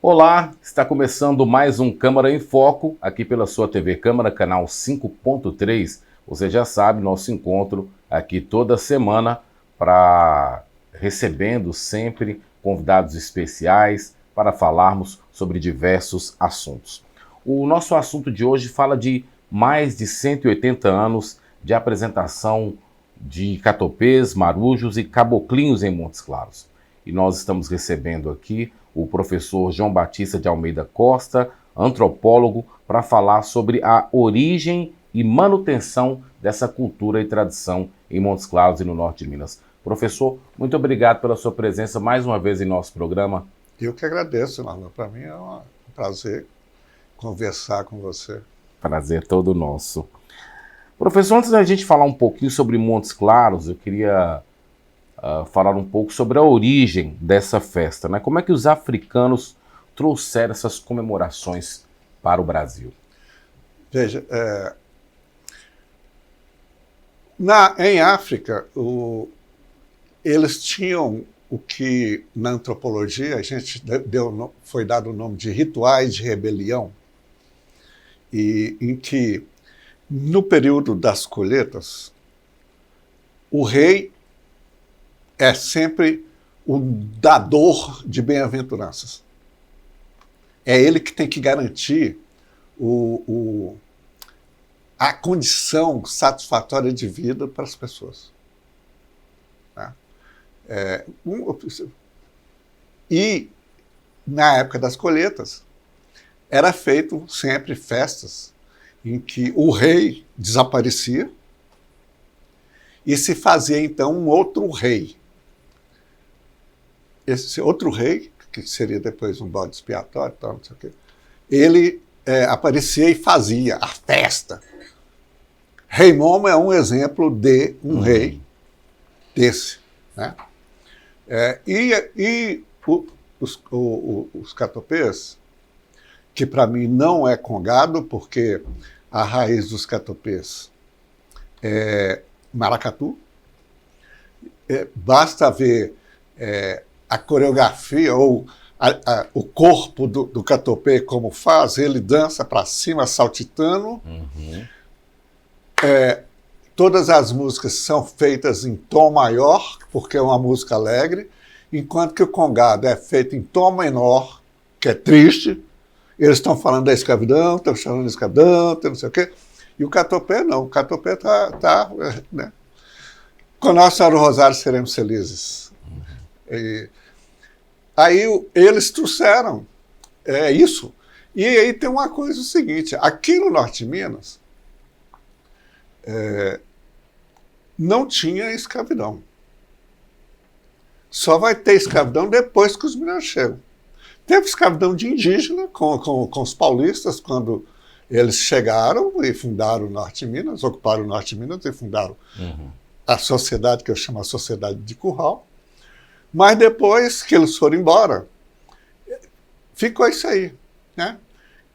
Olá, está começando mais um Câmara em Foco, aqui pela sua TV Câmara, canal 5.3. Você já sabe, nosso encontro aqui toda semana recebendo sempre convidados especiais para falarmos sobre diversos assuntos. O nosso assunto de hoje fala de mais de 180 anos de apresentação de catopês, marujos e caboclinhos em Montes Claros. E nós estamos recebendo aqui o professor João Batista de Almeida Costa, antropólogo, para falar sobre a origem e manutenção dessa cultura e tradição em Montes Claros e no norte de Minas. Professor, muito obrigado pela sua presença mais uma vez em nosso programa. Eu que agradeço, Marlon. Para mim é um prazer conversar com você. Prazer todo nosso. Professor, antes da gente falar um pouquinho sobre Montes Claros, eu queria falar um pouco sobre a origem dessa festa, né? Como é que os africanos trouxeram essas comemorações para o Brasil? Veja, em África, eles tinham o que na antropologia a gente foi dado o nome de rituais de rebelião, e em que no período das colheitas o rei é sempre o dador de bem-aventuranças. É ele que tem que garantir a condição satisfatória de vida para as pessoas. Tá? E na época das colheitas era feito sempre festas em que o rei desaparecia e se fazia então um outro rei. Esse outro rei, que seria depois um bode expiatório, tal, não sei o quê, ele aparecia e fazia a festa. Rei Momo é um exemplo de um rei desse. Né? Os catopês, que para mim não é congado, porque a raiz dos catopês é maracatu. Basta ver a coreografia ou o corpo do catopê como faz, ele dança para cima saltitando. Todas as músicas são feitas em tom maior, porque é uma música alegre, enquanto que o congado é feito em tom menor, que é triste. Eles estão falando da escravidão, estão falando da escravidão, não sei o quê. E o catopê não, o catopê está né? Com Nossa Senhora do Rosário seremos felizes. Aí eles trouxeram isso. E aí tem uma coisa o seguinte, aqui no Norte de Minas não tinha escravidão. Só vai ter escravidão depois que os mineiros chegam. Teve escravidão de indígena com os paulistas, quando eles chegaram e fundaram o Norte de Minas, ocuparam o Norte de Minas e fundaram a sociedade, que eu chamo a Sociedade de Curral. Mas depois que eles foram embora, ficou isso aí. Né?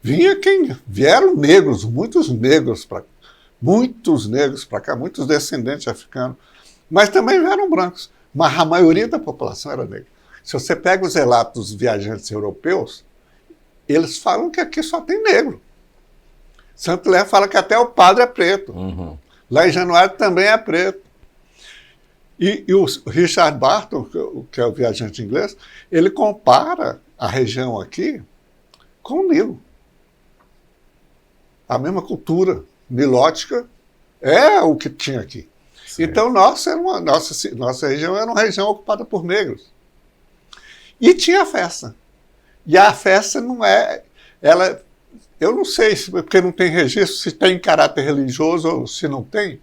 Vieram negros, muitos negros para cá, muitos descendentes africanos, mas também vieram brancos. Mas a maioria da população era negra. Se você pega os relatos dos viajantes europeus, eles falam que aqui só tem negro. Santo Lé fala que até o padre é preto. Lá em Januário também é preto. E o Richard Barton, que é o viajante inglês, ele compara a região aqui com o Nilo. A mesma cultura nilótica é o que tinha aqui. Certo. Então, nossa região era uma região ocupada por negros. E tinha festa. E a festa não é... eu não sei, porque não tem registro, se tem caráter religioso ou se não tem.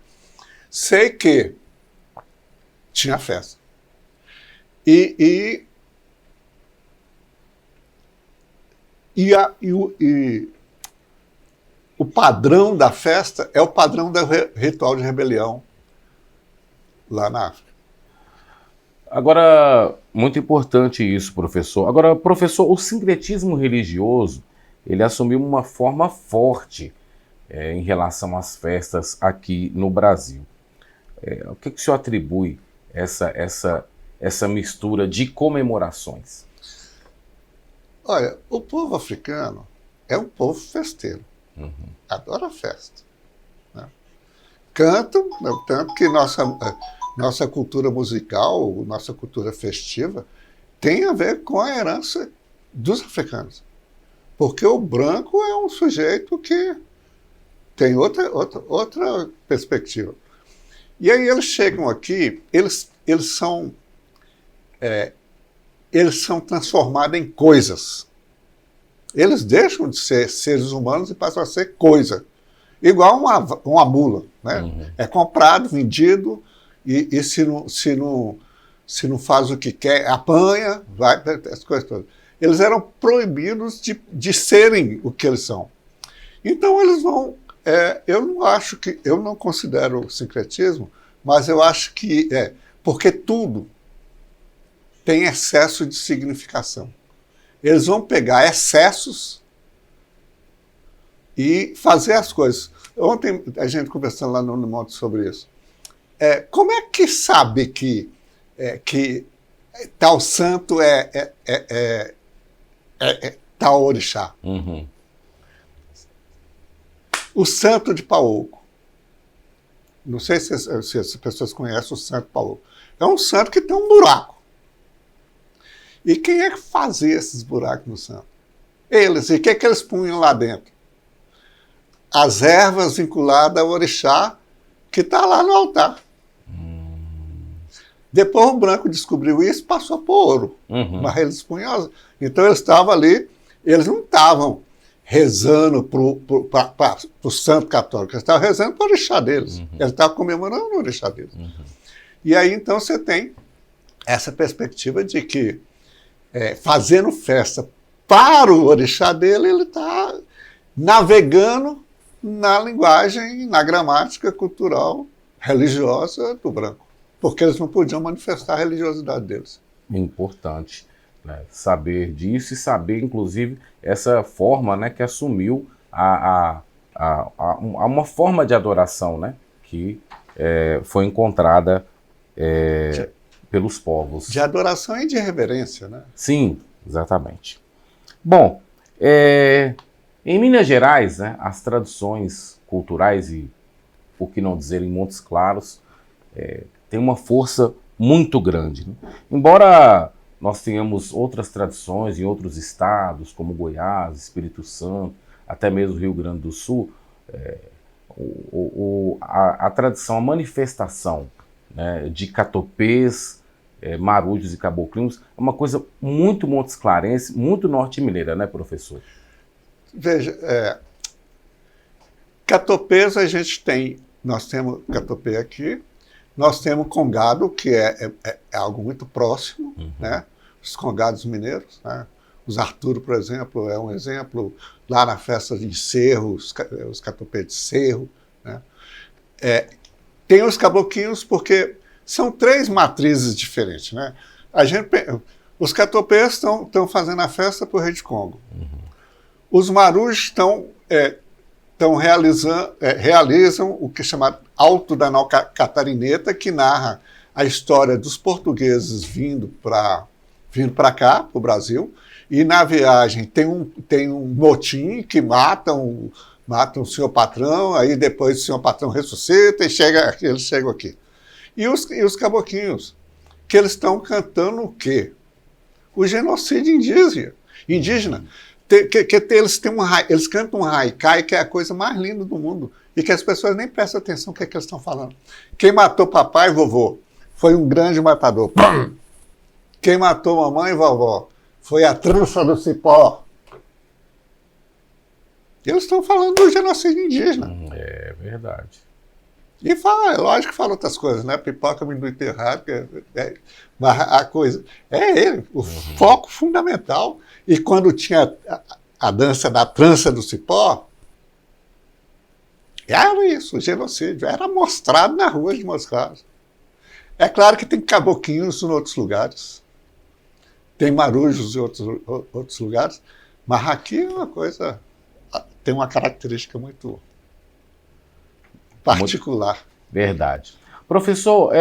Sei que tinha festa. O padrão da festa é o padrão do ritual de rebelião lá na África. Agora, muito importante isso, professor. Agora, professor, o sincretismo religioso, ele assumiu uma forma forte em relação às festas aqui no Brasil. O que o senhor atribui essa mistura de comemorações? Olha, o povo africano é um povo festeiro. Uhum. Adora festa. Né? Cantam, né, tanto que nossa cultura musical, nossa cultura festiva, tem a ver com a herança dos africanos. Porque o branco é um sujeito que tem outra perspectiva. E aí eles chegam aqui, eles são transformados em coisas. Eles deixam de ser seres humanos e passam a ser coisa. Igual uma mula. Né? Uhum. É comprado, vendido, e se não faz o que quer, apanha, vai, as coisas todas. Eles eram proibidos de serem o que eles são. Então eles vão... eu não considero sincretismo, mas eu acho que porque tudo tem excesso de significação. Eles vão pegar excessos e fazer as coisas. Ontem a gente conversando lá no Monte sobre isso. Como é que sabe que tal santo tal orixá? Uhum. O santo de Paoco. Não sei se as pessoas conhecem o santo Paoco. É um santo que tem um buraco. E quem é que fazia esses buracos no santo? Eles. E o que eles punham lá dentro? As ervas vinculadas ao orixá que está lá no altar. Depois o branco descobriu isso e passou por ouro. Uhum. Mas eles punham... Então eles estavam ali, eles não estavam rezando para o santo católico, eles estavam rezando para o orixá deles. Uhum. Eles estavam comemorando o orixá deles. Uhum. E aí então você tem essa perspectiva de que fazendo festa para o orixá dele, ele está navegando na linguagem, na gramática cultural religiosa do branco. Porque eles não podiam manifestar a religiosidade deles. Importante, né, saber disso e saber, inclusive, essa forma, né, que assumiu uma forma de adoração, né, que foi encontrada pelos povos. De adoração e de reverência, né? Sim, exatamente. Bom, em Minas Gerais, né, as tradições culturais e, por que não dizer, em Montes Claros, têm uma força muito grande. Né? Embora nós tenhamos outras tradições em outros estados, como Goiás, Espírito Santo, até mesmo Rio Grande do Sul, a tradição, a manifestação, né, de catopês, marujos e caboclinhos é uma coisa muito montesclarense, muito norte-mineira, né, professor? Veja, catopês nós temos catopê aqui, nós temos congado, que é algo muito próximo, uhum. Né? Os congados mineiros, né? Os Arturo, por exemplo, é um exemplo, lá na festa de Cerro, os catopês de Cerro, né? Tem os caboclinhos, porque são 3 matrizes diferentes, né? Os catopês estão fazendo a festa para o Rei de Congo. Uhum. Os marujos realizam o que é chamado Alto da Nau Catarineta, que narra a história dos portugueses vindo para cá, para o Brasil, e na viagem tem um motim que matam o senhor patrão, aí depois o senhor patrão ressuscita e eles chegam aqui. E os caboclinhos, que eles estão cantando o quê? O genocídio indígena. Eles cantam um haikai, que é a coisa mais linda do mundo, e que as pessoas nem prestam atenção no que eles estão falando. Quem matou papai e vovô foi um grande matador. Quem matou mamãe e vovó foi a trança do cipó. Eles estão falando do genocídio indígena. É verdade. E lógico que fala outras coisas, né? Pipoca, amendoim terrado, mas a coisa... o foco fundamental. E quando tinha a dança da trança do cipó, era isso, o genocídio. Era mostrado na rua de Montes Claros. É claro que tem caboclinhos em outros lugares. Tem marujos em outros lugares. Mas aqui é uma coisa... Tem uma característica muito particular. Verdade. Professor,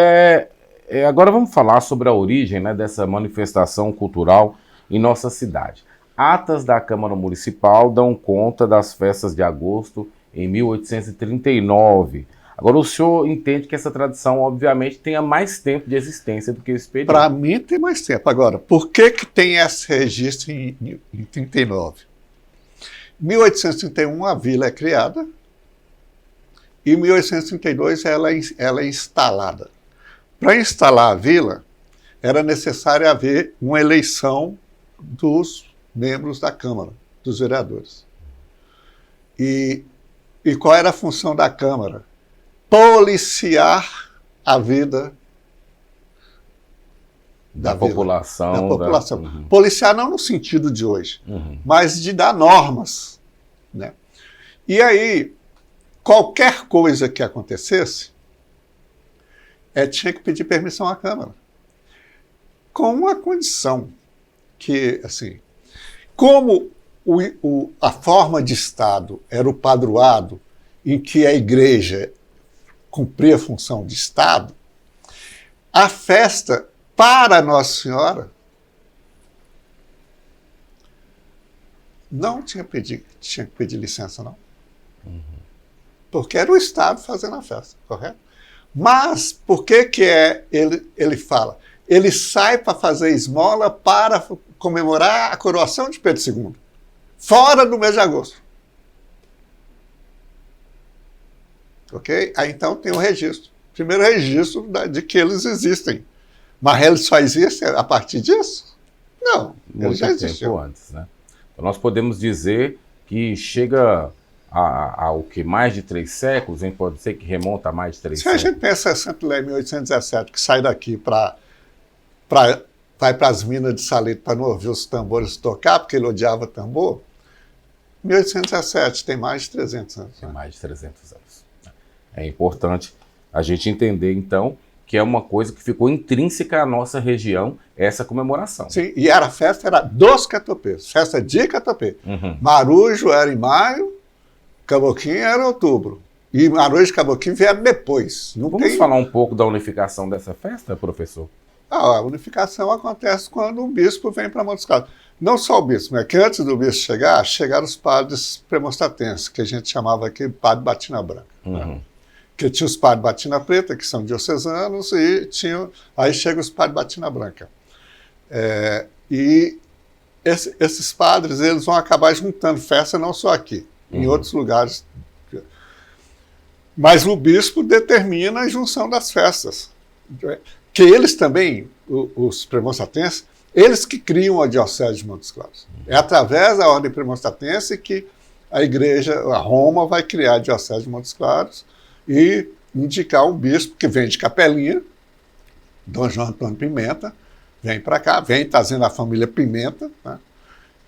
agora vamos falar sobre a origem, né, dessa manifestação cultural em nossa cidade. Atas da Câmara Municipal dão conta das festas de agosto em 1839. Agora, o senhor entende que essa tradição, obviamente, tenha mais tempo de existência do que esse período? Para mim, tem mais tempo. Agora, por que tem esse registro em 39? Em 1831, a vila é criada, e em 1832 ela é instalada. Para instalar a vila, era necessário haver uma eleição dos membros da Câmara, dos vereadores. E qual era a função da Câmara? Policiar a vida da população. Da população. Policiar não no sentido de hoje, mas de dar normas, né? E aí, qualquer coisa que acontecesse, tinha que pedir permissão à Câmara. Com uma condição que, assim, como a forma de Estado era o padroado em que a igreja cumpria a função de Estado, a festa para Nossa Senhora não tinha que pedir licença, não. Porque era o Estado fazendo a festa, correto? Mas por que ele fala? Ele sai para fazer esmola para comemorar a coroação de Pedro II, fora do mês de agosto. Ok? Aí então tem o registro. Primeiro registro de que eles existem. Mas eles só existem a partir disso? Não, eles já existiam antes, né? Então nós podemos dizer que chega ao que mais de 3 séculos, a gente pode dizer que remonta a mais de 3 séculos. Se a gente pensa em Santo Lé, 1817, que sai daqui vai para as minas de Salito para não ouvir os tambores tocar, porque ele odiava tambor, 1817 tem mais de 300 anos. Tem mais de 300 anos. É importante a gente entender, então, que é uma coisa que ficou intrínseca à nossa região, essa comemoração. Sim, e a festa era dos catopês, festa de catopê. Marujo era em maio, Caboquinho era em outubro. E Marujo e Caboquinho vieram depois. Vamos falar um pouco da unificação dessa festa, professor? A unificação acontece quando o bispo vem para Montes Claros. Não só o bispo, mas que antes do bispo chegaram os padres premonstratenses, que a gente chamava aqui padre batina branca. Né? Que tinha os padres batina preta, que são diocesanos, e aí chegam os padres batina branca. E esses padres eles vão acabar juntando festa não só aqui, em outros lugares. Mas o bispo determina a junção das festas. Que eles também, os premonstratenses, eles que criam a Diocese de Montes Claros. É através da ordem premonstratense que a igreja, a Roma, vai criar a Diocese de Montes Claros e indicar um bispo que vem de Capelinha, Dom João Antônio Pimenta, vem para cá, vem trazendo a família Pimenta, né,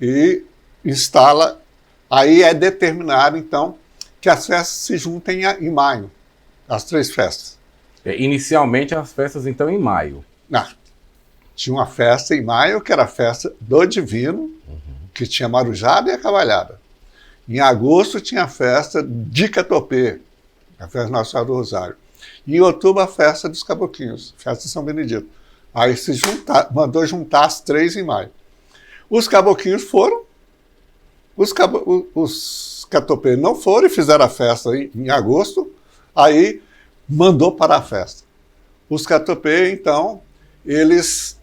e instala. Aí é determinado, então, que as festas se juntem em maio, as 3 festas. Inicialmente, as festas, então, em maio. Não. Tinha uma festa em maio, que era a festa do Divino, que tinha marujada e a cavalhada. Em agosto tinha a festa de Catopê, a festa Nossa Senhora do Rosário. E em outubro a festa dos Caboquinhos, festa de São Benedito. Aí mandou juntar as 3 em maio. Os Caboquinhos foram, os Catopê não foram e fizeram a festa em agosto, aí mandou para a festa. Os Catopê, então, eles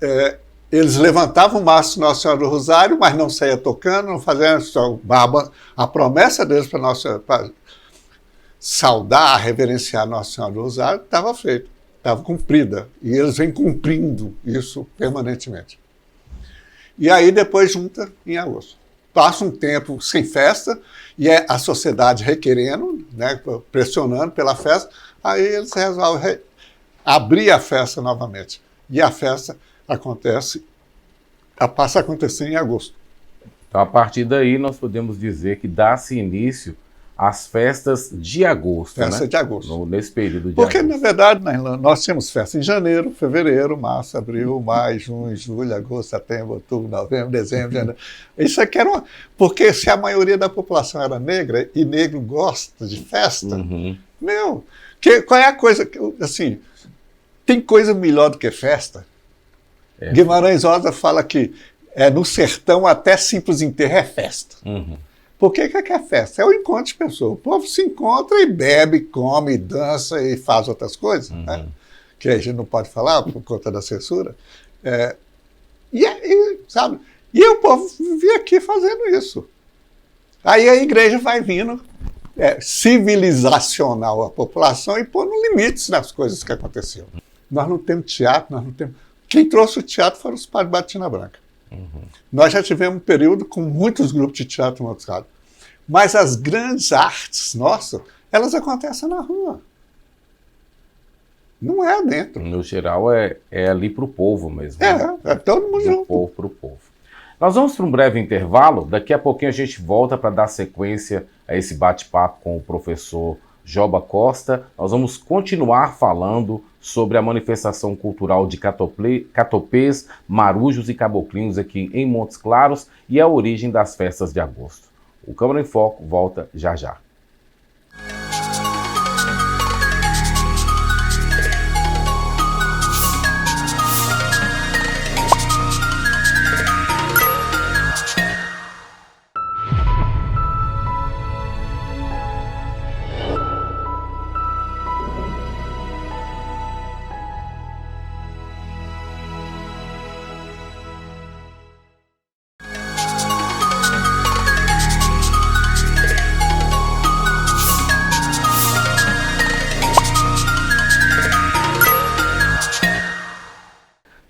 levantavam o mastro Nossa Senhora do Rosário, mas não saía tocando, não faziam a promessa deles para saudar, reverenciar Nossa Senhora do Rosário, estava feita, estava cumprida. E eles vêm cumprindo isso permanentemente. E aí depois junta em agosto. Passa um tempo sem festa, e é a sociedade requerendo, né, pressionando pela festa, aí eles resolvem abrir a festa novamente. E a festa passa a acontecer em agosto. Então, a partir daí, nós podemos dizer que dá-se início às festas de agosto. Festa, né? De agosto. Nesse período de Porque, agosto. na verdade, nós tínhamos festa em janeiro, fevereiro, março, abril, maio, junho, julho, agosto, setembro, outubro, novembro, dezembro, janeiro. Isso aqui era Porque se a maioria da população era negra, e negro gosta de festa, qual é a coisa, assim, tem coisa melhor do que festa? Guimarães Rosa fala que no sertão até simples enterro é festa. Uhum. Por que é festa? É o encontro de pessoas. O povo se encontra e bebe, come, dança e faz outras coisas, né? Que a gente não pode falar por conta da censura. Sabe? E o povo vivia aqui fazendo isso. Aí a igreja vai vindo civilizacional a população e pondo limites nas coisas que aconteciam. Nós não temos teatro, nós não temos... Quem trouxe o teatro foram os padres Batina Branca. Nós já tivemos um período com muitos grupos de teatro em outros casos. Mas as grandes artes nossas, elas acontecem na rua. Não é dentro. No geral, é ali para o povo mesmo. É todo mundo junto. Do povo para o povo. Nós vamos para um breve intervalo. Daqui a pouquinho a gente volta para dar sequência a esse bate-papo com o professor Joba Costa. Nós vamos continuar falando sobre a manifestação cultural de catopês, marujos e caboclinhos aqui em Montes Claros e a origem das festas de agosto. O Câmara em Foco volta já já.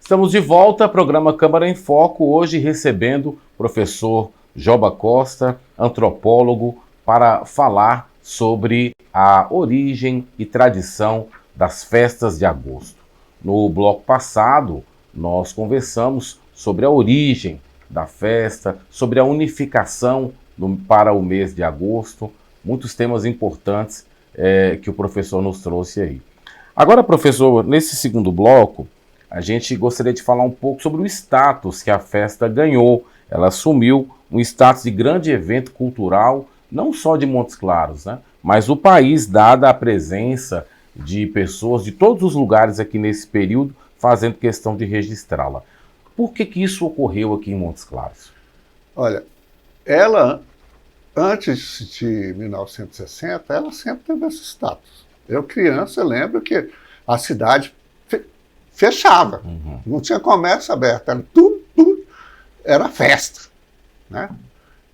Estamos de volta, programa Câmara em Foco, hoje recebendo o professor Joba Costa, antropólogo, para falar sobre a origem e tradição das festas de agosto. No bloco passado, nós conversamos sobre a origem da festa, sobre a unificação para o mês de agosto, muitos temas importantes que o professor nos trouxe aí. Agora, professor, nesse segundo bloco, a gente gostaria de falar um pouco sobre o status que a festa ganhou. Ela assumiu um status de grande evento cultural, não só de Montes Claros, né? Mas o país, dada a presença de pessoas de todos os lugares aqui nesse período, fazendo questão de registrá-la. Por que isso ocorreu aqui em Montes Claros? Olha, ela, antes de 1960, ela sempre teve esse status. Eu, criança, lembro que a cidade fechava, não tinha comércio aberto, era tudo era festa, né?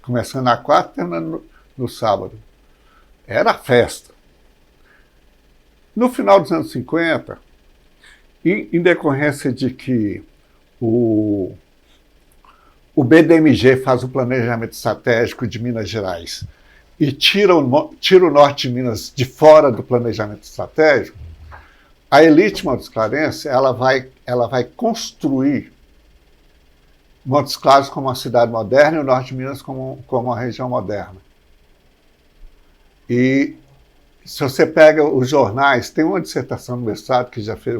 Começando na quarta, terminando no sábado. Era festa. No final dos anos 50, em decorrência de que o BDMG faz o planejamento estratégico de Minas Gerais e tira o norte de Minas de fora do planejamento estratégico, a elite montesclarense ela vai construir Montes Claros como uma cidade moderna e o norte de Minas como uma região moderna. E se você pega os jornais, tem uma dissertação no mestrado,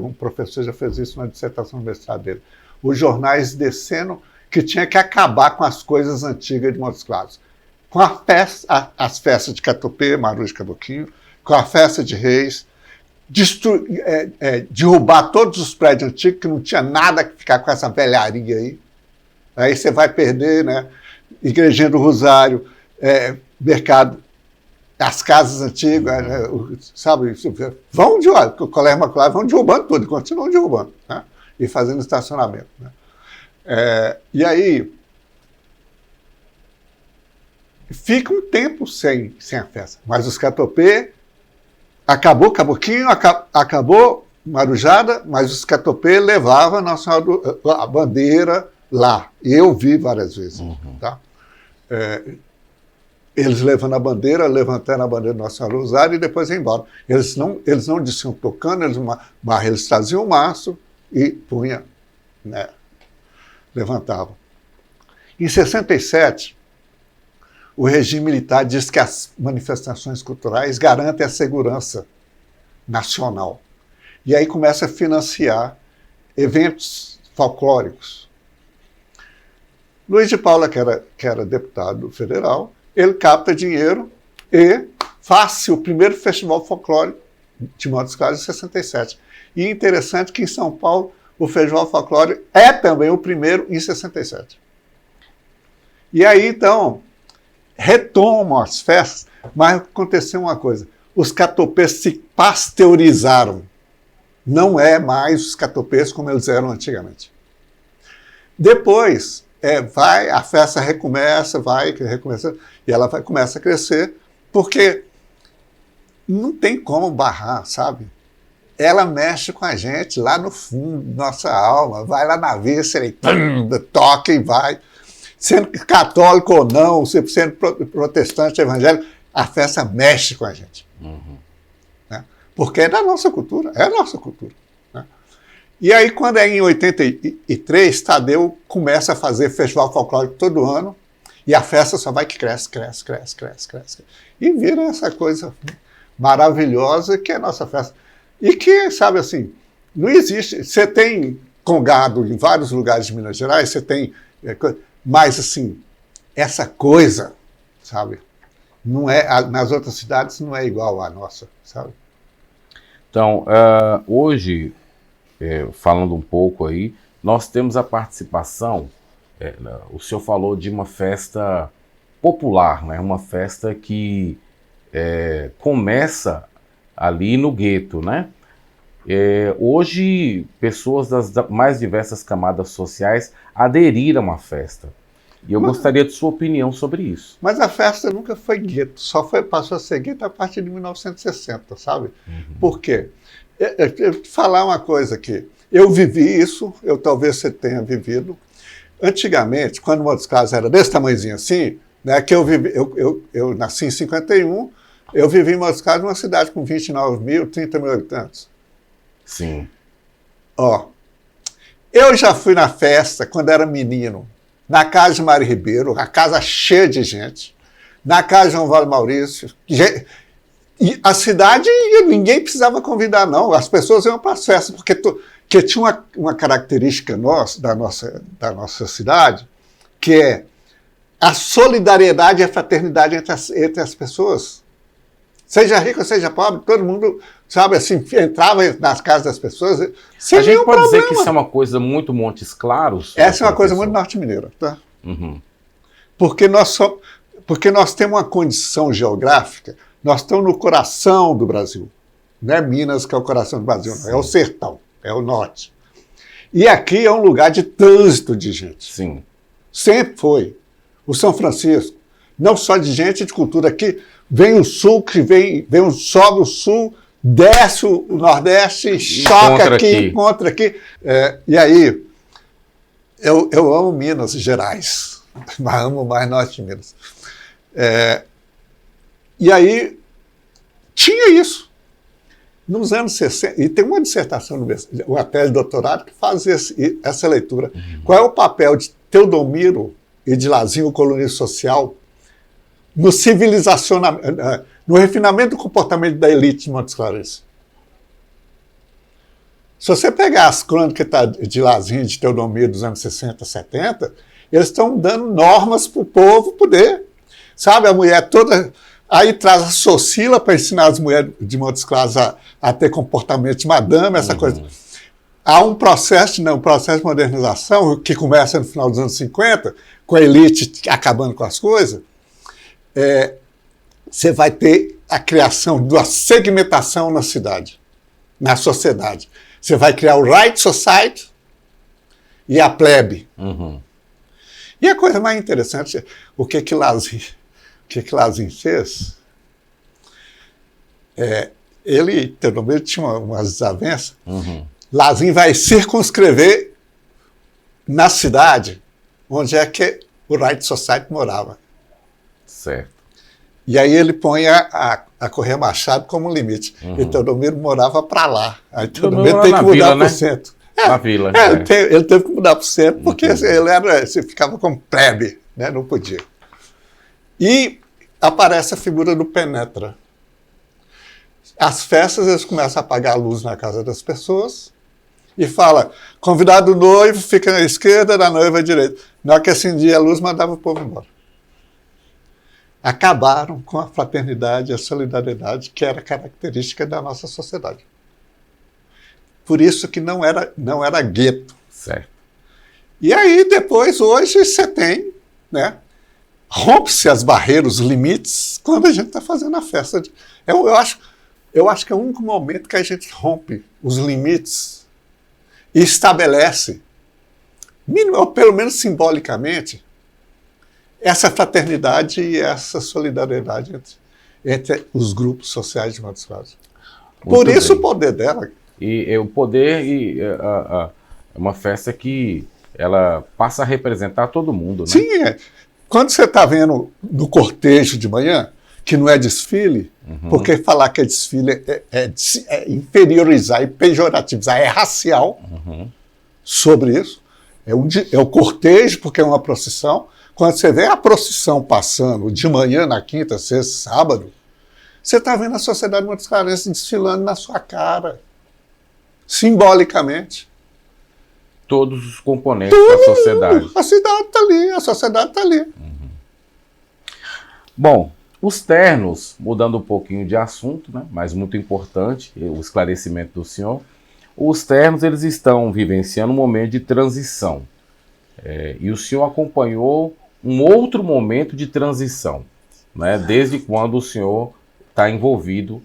um professor já fez isso na dissertação do mestrado dele, os jornais descendo que tinha que acabar com as coisas antigas de Montes Claros. Com as festas de Catopê, Marujo e Caboclinho, com a festa de Reis, derrubar todos os prédios antigos, que não tinha nada que ficar com essa velharia aí. Aí você vai perder, né? Igrejinha do Rosário, mercado, as casas antigas, né? Sabe? Vão o Colégio Imaculado vão derrubando tudo, continuam derrubando, né? E fazendo estacionamento, né? E aí fica um tempo sem a festa. Mas os Catopê acabou Caboclinho, acabou Marujada, mas os Catopê levavam a bandeira lá. Eu vi várias vezes. Tá? Eles levando a bandeira, levantando a bandeira do Nossa Senhora do Rosário e depois iam embora. Eles não desciam tocando, eles traziam o maço e punha, né, levantavam. Em 67, o regime militar diz que as manifestações culturais garantem a segurança nacional. E aí começa a financiar eventos folclóricos. Luiz de Paula, que era deputado federal, ele capta dinheiro e faz o primeiro festival folclórico de Montes Claros em 67. E é interessante que em São Paulo o festival folclórico é também o primeiro em 67. E aí, então, retomam as festas, mas aconteceu uma coisa. Os catopês se pasteurizaram. Não é mais os catopês como eles eram antigamente. Depois, a festa recomeça, e ela começa a crescer, porque não tem como barrar, sabe? Ela mexe com a gente lá no fundo da nossa alma, vai lá na víscera e toca e vai. Sendo católico ou não, sendo protestante, evangélico, a festa mexe com a gente. Né? Porque é da nossa cultura, é a nossa cultura. Né? E aí, quando é em 83, Tadeu começa a fazer festival folclórico todo ano, e a festa só vai que cresce. E vira essa coisa maravilhosa que é a nossa festa. E que, sabe assim, não existe. Você tem congado em vários lugares de Minas Gerais, você tem. Mas, assim, essa coisa, sabe, não é, nas outras cidades não é igual à nossa, sabe? Então, hoje, falando um pouco aí, nós temos a participação, o senhor falou de uma festa popular, né? Uma festa que começa ali no gueto, né? Hoje, pessoas das mais diversas camadas sociais aderiram à festa. E eu gostaria de sua opinião sobre isso. Mas a festa nunca foi gueto, passou a ser gueto a partir de 1960, sabe? Por quê? Eu vou te falar uma coisa aqui. Eu vivi isso, talvez você tenha vivido. Antigamente, quando Montes Claros era desse tamanhozinho assim, né, que eu nasci em 51, eu vivi em Montes Claros, numa cidade com 29 mil, 30 mil habitantes. Sim. Ó, eu já fui na festa quando era menino, na casa de Mário Ribeiro, a casa cheia de gente, na casa de João Vale Maurício. E a cidade, ninguém precisava convidar, não. As pessoas iam para as festas, porque tinha uma característica da nossa cidade, que é a solidariedade e a fraternidade entre as pessoas. Seja rico ou seja pobre, todo mundo, sabe, assim, entrava nas casas das pessoas. A gente pode dizer que isso é uma coisa muito Montes Claros? Essa é uma coisa muito norte-mineira, tá? Porque nós temos uma condição geográfica, nós estamos no coração do Brasil. Não é Minas que é o coração do Brasil, não, é o sertão, é o norte. E aqui é um lugar de trânsito de gente. Sim. Sempre foi. O São Francisco, não só de gente, de cultura aqui. Vem o sul, sobe o sul, desce o nordeste, choca encontra aqui. E aí, eu amo Minas Gerais, mas amo mais norte de Minas. E aí, tinha isso. Nos anos 60, e tem uma dissertação, uma tese de doutorado, que faz essa leitura. Qual é o papel de Teodomiro e de Lazinho, o colunista social, no civilizacionamento, no refinamento do comportamento da elite de Montes Claros? Se você pegar as crônicas de Lazinho e de Teodomiro dos anos 60, 70, eles estão dando normas para o povo poder. Sabe, a mulher toda... Aí traz a Socila para ensinar as mulheres de Montes Claros a ter comportamento de madame, essa coisa. Há um processo de modernização que começa no final dos anos 50, com a elite acabando com as coisas. Você vai ter a criação da segmentação na cidade, na sociedade. Você vai criar o Right Society e a plebe. E a coisa mais interessante, o que Lazinho fez? Ele tinha umas desavenças. Lazinho vai circunscrever na cidade onde é que o Right Society morava. Certo. E aí ele põe a Correia Machado como limite. E Teodomiro morava para lá. Aí Teodomiro tem que mudar para o centro. Na vila. Ele teve que mudar para o centro, porque você ficava como plebe, né? Não podia. E aparece a figura do penetra. As festas, eles começam a apagar a luz na casa das pessoas e fala, convidado noivo fica na esquerda, da noiva à direita. Na hora que acendia a luz, mandava o povo embora. Acabaram com a fraternidade e a solidariedade, que era característica da nossa sociedade. Por isso que não era gueto. Certo. E aí, depois, hoje, você tem, né, rompe-se as barreiras, os limites, quando a gente está fazendo a festa. Eu acho que é o único momento que a gente rompe os limites e estabelece, mínimo, ou pelo menos simbolicamente, essa fraternidade e essa solidariedade entre os grupos sociais de Montes Claros. Por isso o poder dela. E o poder é uma festa que ela passa a representar todo mundo, né? Sim, quando você está vendo no cortejo de manhã, que não é desfile, porque falar que é desfile é inferiorizar e pejorativizar, é racial sobre isso. É o cortejo, porque é uma procissão. Quando você vê a procissão passando de manhã, na quinta, sexta, sábado, você está vendo a sociedade Montes Claros desfilando na sua cara, simbolicamente. Todos os componentes da sociedade. A cidade está ali, a sociedade está ali. Bom, os ternos, mudando um pouquinho de assunto, né, mas muito importante, o esclarecimento do senhor, os ternos eles estão vivenciando um momento de transição. E o senhor acompanhou um outro momento de transição, né, desde quando o senhor está envolvido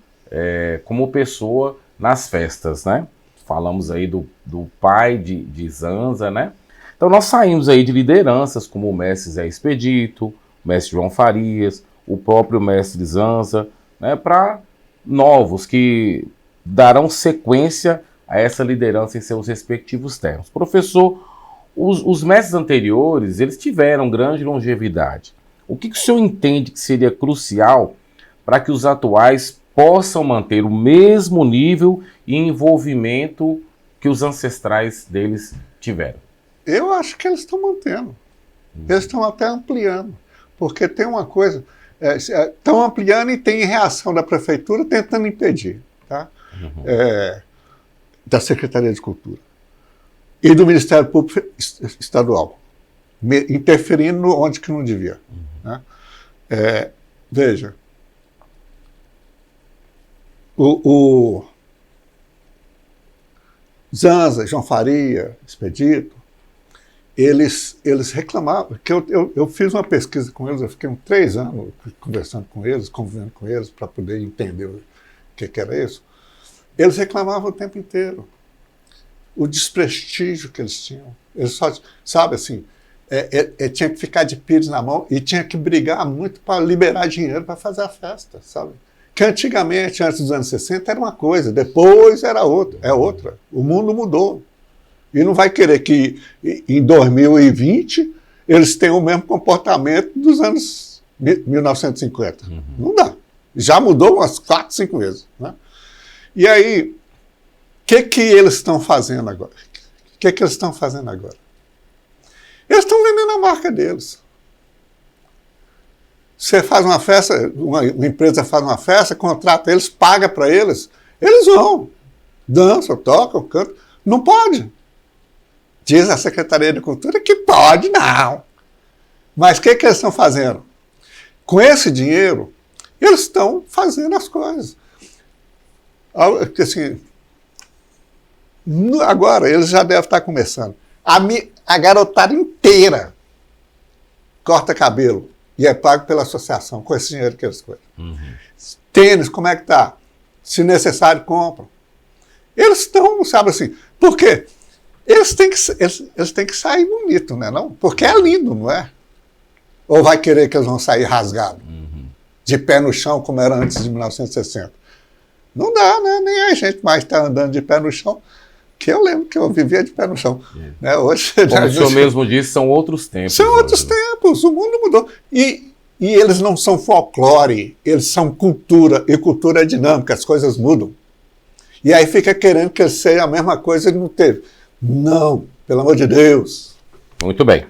como pessoa nas festas, né? Falamos aí do pai de Zanza, né? Então nós saímos aí de lideranças como o mestre Zé Expedito, o mestre João Farias, o próprio mestre Zanza, né? Para novos que darão sequência a essa liderança em seus respectivos termos. Professor, os mestres anteriores, eles tiveram grande longevidade. O que o senhor entende que seria crucial para que os atuais possam manter o mesmo nível e envolvimento que os ancestrais deles tiveram? Eu acho que eles estão mantendo. Eles estão até ampliando. Porque tem uma coisa, estão ampliando e tem reação da prefeitura tentando impedir, tá? Da Secretaria de Cultura e do Ministério Público Estadual, interferindo onde que não devia. Né? Veja, o Zanza, João Faria, Expedito, eles reclamavam, que eu fiz uma pesquisa com eles, eu fiquei uns 3 anos conversando com eles, convivendo com eles, para poder entender o que era isso. Eles reclamavam o tempo inteiro. O desprestígio que eles tinham. Eles só, sabe assim, tinha que ficar de pires na mão e tinha que brigar muito para liberar dinheiro para fazer a festa, sabe? Que antigamente, antes dos anos 60, era uma coisa, depois era outra, é outra. O mundo mudou. E não vai querer que em 2020 eles tenham o mesmo comportamento dos anos 1950. Não dá. Já mudou umas 4, 5 vezes. Né? E aí, o que eles estão fazendo agora? O que eles estão fazendo agora? Eles estão vendendo a marca deles. Você faz uma festa, uma empresa faz uma festa, contrata eles, paga para eles, eles vão, dançam, tocam, cantam. Não pode. Diz a Secretaria de Cultura que pode, não. Mas o que eles estão fazendo? Com esse dinheiro, eles estão fazendo as coisas. Assim, agora, eles já devem estar começando. A garotada inteira corta cabelo e é pago pela associação com esse dinheiro que eles coisam. Tênis, como é que tá? Se necessário, compram. Eles estão, sabe assim, por quê? Eles têm que sair bonito, né? Não? Porque é lindo, não é? Ou vai querer que eles vão sair rasgados? De pé no chão, como era antes de 1960. Não dá, né? Nem a gente mais está andando de pé no chão, que eu lembro que eu vivia de pé no chão. Né? Hoje, como o senhor mesmo disse, são outros tempos. São outros tempos, o mundo mudou. E eles não são folclore, eles são cultura, e cultura é dinâmica, as coisas mudam. E aí fica querendo que seja a mesma coisa e não teve. Não, pelo amor de Deus. Muito bem.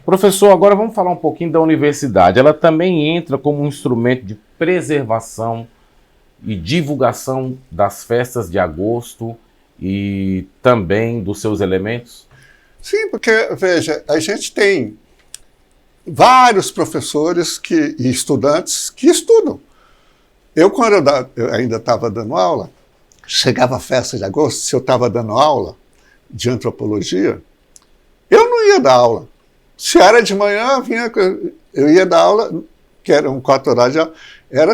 Professor, agora vamos falar um pouquinho da universidade. Ela também entra como um instrumento de preservação e divulgação das festas de agosto e também dos seus elementos? Sim, porque, veja, a gente tem vários professores e estudantes que estudam. Quando eu ainda estava dando aula, chegava a festa de agosto, se eu estava dando aula de antropologia, eu não ia dar aula. Se era de manhã, eu ia dar aula, que era um 4 horas de aula, era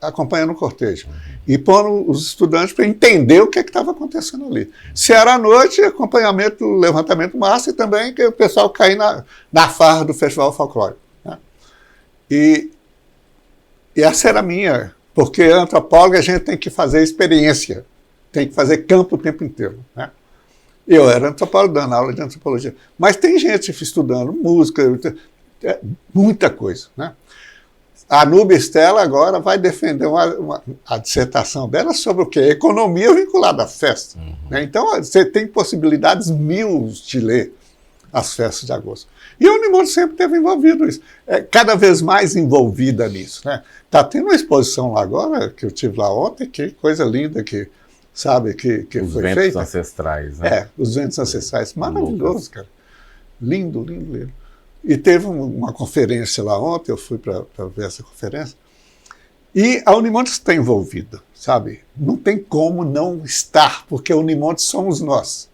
acompanhando o cortejo. E pondo os estudantes para entender o que estava acontecendo ali. Se era à noite, acompanhamento, levantamento massa e também que o pessoal cair na farra do Festival Folclórico. Né? E essa era a minha, porque antropólogo a gente tem que fazer experiência, tem que fazer campo o tempo inteiro. Né? Eu era antropólogo dando aula de antropologia, mas tem gente estudando música, muita coisa. Né? A Nubia Stella agora vai defender a dissertação dela sobre o quê? Economia vinculada à festa. Né? Então, você tem possibilidades mil de ler as festas de agosto. E a Unimonte sempre teve envolvido isso. Cada vez mais envolvida nisso. Né? Tá tendo uma exposição lá agora, que eu tive lá ontem, que coisa linda que, sabe, que os foi ventos feita. Ancestrais. Né? Os ventos ancestrais. Maravilhoso, cara. Lindo, lindo, lindo. E teve uma conferência lá ontem, eu fui para ver essa conferência, e a Unimonte está envolvida, sabe? Não tem como não estar, porque a Unimonte somos nós.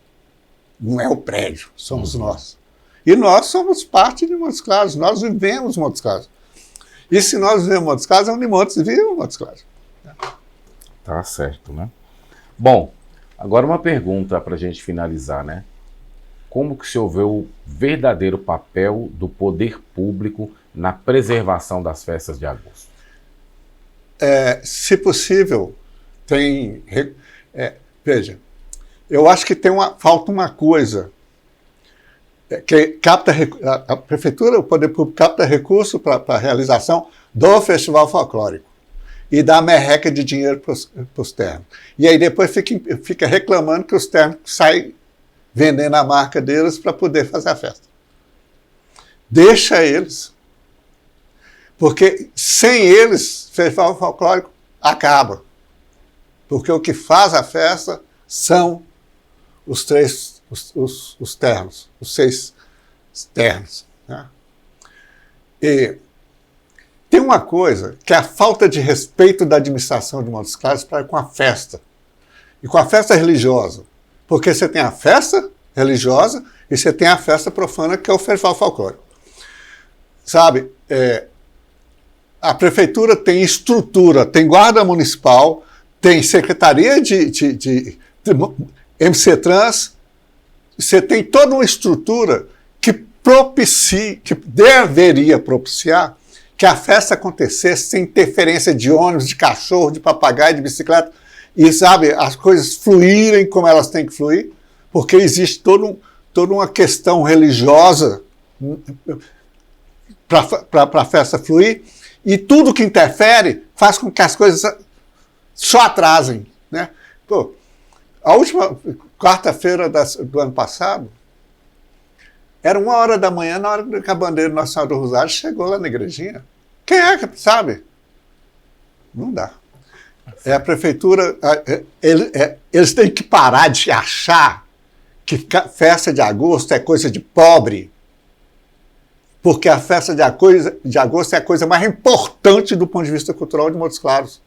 Não é o prédio, somos nós. E nós somos parte de Montes Claros, nós vivemos Montes Claros. E se nós vivemos Montes Claros, a Unimonte vive Montes Claros. Tá certo, né? Bom, agora uma pergunta para a gente finalizar, né? Como que se vê o verdadeiro papel do poder público na preservação das festas de agosto? Se possível, veja, eu acho que falta uma coisa, que a prefeitura, o poder público capta recurso para a realização do Festival Folclórico e dá merreca de dinheiro para os ternos. E aí depois fica reclamando que os ternos saem vendendo a marca deles para poder fazer a festa. Deixa eles. Porque sem eles, o Festival Folclórico acaba. Porque o que faz a festa são os ternos, os 6 ternos. Né? E tem uma coisa, que é a falta de respeito da administração de Montes Claros para com a festa. E com a festa religiosa. Porque você tem a festa religiosa e você tem a festa profana, que é o Festival Folclórico. Sabe, a prefeitura tem estrutura, tem guarda municipal, tem secretaria de MC Trans, você tem toda uma estrutura que deveria propiciar que a festa acontecesse sem interferência de ônibus, de cachorro, de papagaio, de bicicleta, e, sabe, as coisas fluírem como elas têm que fluir, porque existe toda uma questão religiosa para a festa fluir, e tudo que interfere faz com que as coisas só atrasem. Né? Pô, a última quarta-feira do ano passado, era 1h da manhã, na hora que a bandeira Nossa Senhora do Rosário chegou lá na igrejinha. Quem é que sabe? Não dá. A prefeitura, eles têm que parar de achar que festa de agosto é coisa de pobre, porque a festa de agosto é a coisa mais importante do ponto de vista cultural de Montes Claros.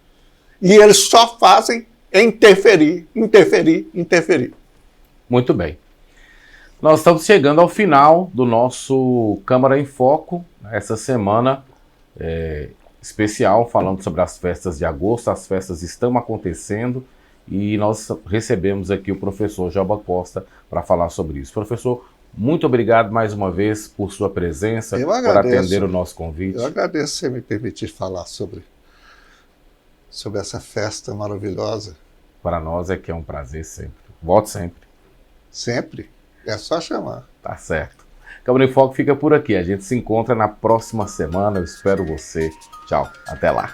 E eles só fazem interferir. Muito bem. Nós estamos chegando ao final do nosso Câmara em Foco, essa semana especial, falando sobre as festas de agosto. As festas estão acontecendo e nós recebemos aqui o professor Joba Costa para falar sobre isso. Professor, muito obrigado mais uma vez por sua presença, por atender o nosso convite. Eu agradeço você me permitir falar sobre essa festa maravilhosa. Para nós é que é um prazer sempre. Volte sempre. Sempre. É só chamar. Tá certo. Câmara em Foco fica por aqui. A gente se encontra na próxima semana. Eu espero você. Tchau. Até lá.